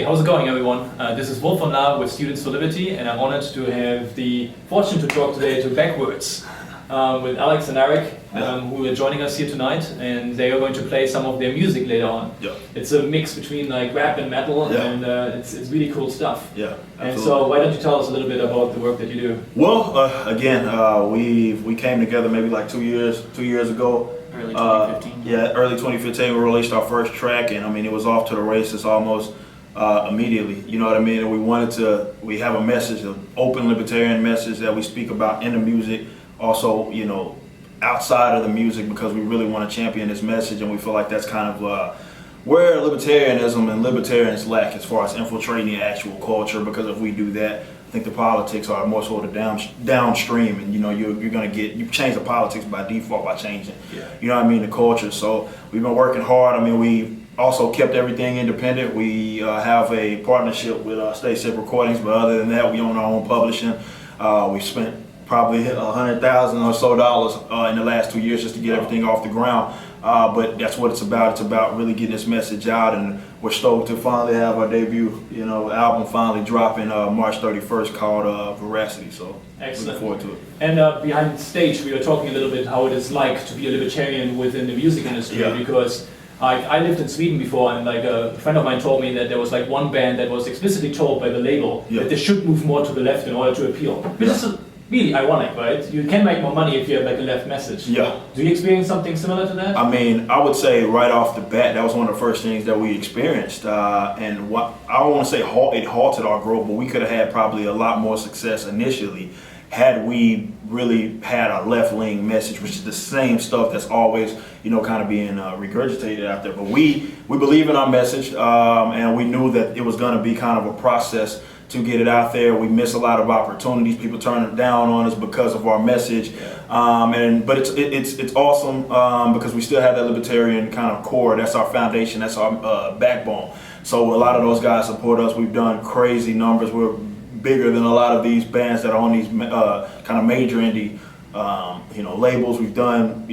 Okay, how's it going, everyone? This is Wolf von Laer with Students for Liberty, and I'm honored to have the fortune to talk today to BackWordz with Alex and Eric, who are joining us here tonight, and they are going to play some of their music later on. Yeah. It's a mix between like rap and metal, Yeah. and it's really cool stuff. Yeah, absolutely. And so, why don't you tell us a little bit about the work that you do? Well, again, we came together maybe like 2 years ago. Early 2015. Yeah, early 2015 we released our first track, and I mean it was off to the races almost immediately. You know what I mean? And we have a message, an open libertarian message that we speak about in the music. Also, you know, outside of the music, because we really want to champion this message, and we feel like that's kind of where libertarianism and libertarians lack as far as infiltrating the actual culture. Because if we do that, I think the politics are more sort of downstream, and you know you change the politics by default by changing, you know what I mean, the culture. So we've been working hard. I mean, we also kept everything independent. We have a partnership with State Sip Recordings, but other than that, we own our own publishing. We spent probably $100,000 or so in the last 2 years just to get everything off the ground. But that's what it's about. It's about really getting this message out, and we're stoked to finally have our debut, album finally dropping March 31st called Veracity. So Excellent. looking forward to it. And behind the stage, we were talking a little bit how it is like to be a libertarian within the music industry, because I lived in Sweden before, and like a friend of mine told me that there was like one band that was explicitly told by the label that they should move more to the left in order to appeal. Which is really ironic, right? You can make more money if you have like a left message. Yeah. Do you experience something similar to that? I mean, I would say right off the bat, that was one of the first things that we experienced. And what I don't want to say it halted our growth, but we could have had probably a lot more success initially had we really had a left-leaning message, which is the same stuff that's always, kind of being regurgitated out there. But we believe in our message, and we knew that it was going to be kind of a process to get it out there. We miss a lot of opportunities. People turn it down on us because of our message. But it's awesome because we still have that libertarian kind of core. That's our foundation. That's our backbone. So a lot of those guys support us. We've done crazy numbers. We're bigger than a lot of these bands that are on these kind of major indie labels. We've done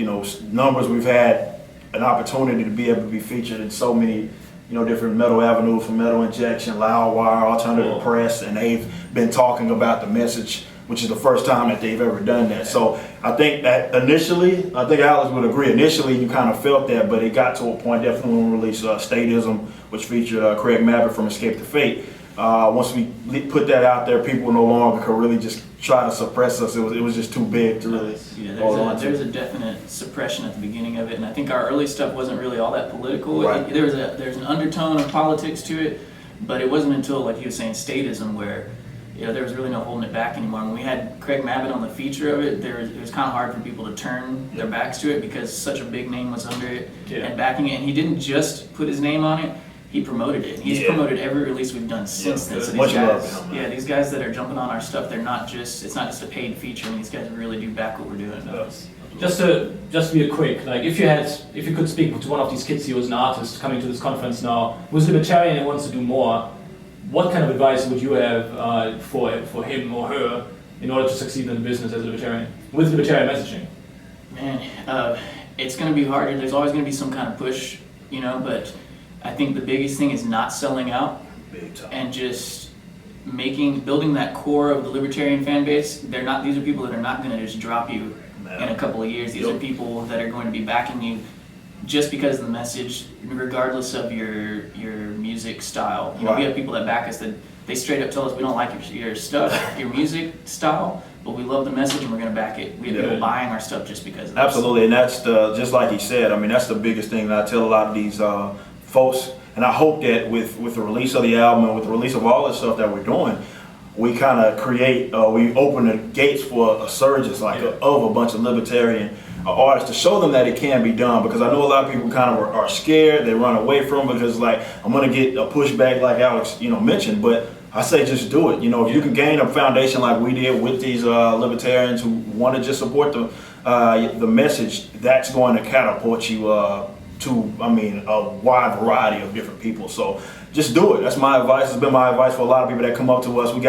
numbers. We've had an opportunity to be able to be featured in so many different metal avenues, from Metal Injection, Loudwire, Alternative Press, and they've been talking about the message, which is the first time that they've ever done that. So I think that initially, I think Alex would agree, initially you kind of felt that, but it got to a point definitely when we released Statism, which featured Craig Mabbitt from Escape to Fate. Once we put that out there, people no longer could really just try to suppress us. It was just too big to really hold on to. There's a definite suppression at the beginning of it, and I think our early stuff wasn't really all that political. Right. There's an undertone of politics to it, but it wasn't until, like you were saying, Statism, where there was really no holding it back anymore. When we had Craig Mabbitt on the feature of it, it was kind of hard for people to turn their backs to it because such a big name was under it and backing it, and he didn't just put his name on it. He promoted it. He's promoted every release we've done since then. So these guys, these guys that are jumping on our stuff, it's not just a paid feature. And these guys really do back what we're doing. Just real quick, like if you could speak to one of these kids who is an artist coming to this conference now, who's libertarian and wants to do more, what kind of advice would you have for him or her in order to succeed in the business as a libertarian with libertarian messaging? Man, it's going to be hard. There's always going to be some kind of push, but I think the biggest thing is not selling out and just building that core of the libertarian fan base. These are people that are not going to just drop you in a couple of years. These are people that are going to be backing you just because of the message, regardless of your music style. We have people that back us that they straight up tell us we don't like your stuff, your music style, but we love the message and we're going to back it. We have people buying our stuff just because of that. Absolutely, and that's just like he said. I mean, that's the biggest thing that I tell a lot of these folks, and I hope that with the release of the album and with the release of all this stuff that we're doing, we kind of we open the gates for a surge of a bunch of libertarian artists to show them that it can be done. Because I know a lot of people kind of are scared, they run away from it because I'm going to get a pushback like Alex mentioned, but I say just do it. If you can gain a foundation like we did with these libertarians who want to just support the message, that's going to catapult you to, I mean, a wide variety of different people. So just do it. That's my advice. It's been my advice for a lot of people that come up to us. We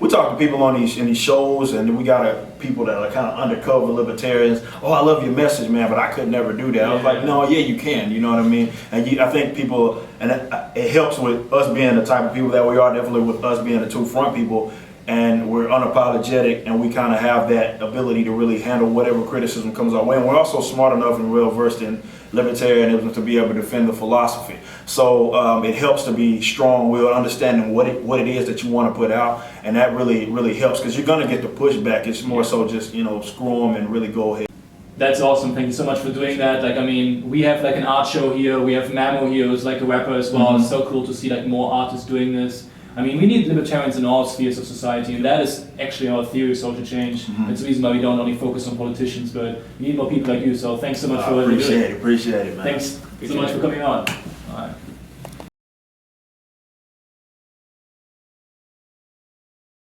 talk to people on these shows, and we got people that are kind of undercover libertarians. Oh, I love your message, man, but I could never do that. I was like, no, yeah, you can. You know what I mean? And I think people, and it helps with us being the type of people that we are, definitely with us being the two front people. And we're unapologetic, and we kind of have that ability to really handle whatever criticism comes our way. And we're also smart enough and well versed in libertarianism to be able to defend the philosophy. So it helps to be strong-willed, understanding what it is that you want to put out, and that really helps, because you're going to get the pushback. It's more so just, you know, screw them and really go ahead. That's awesome. Thank you so much for doing that. Like, I mean, we have like an art show here. We have Mamo here, who's like a rapper as well. It's so cool to see like more artists doing this. I mean, we need libertarians in all spheres of society, and that is actually our theory of social change. It's the reason why we don't only focus on politicians, but we need more people like you. So thanks so much for what you doing. Appreciate it, man. Thanks so much for coming on.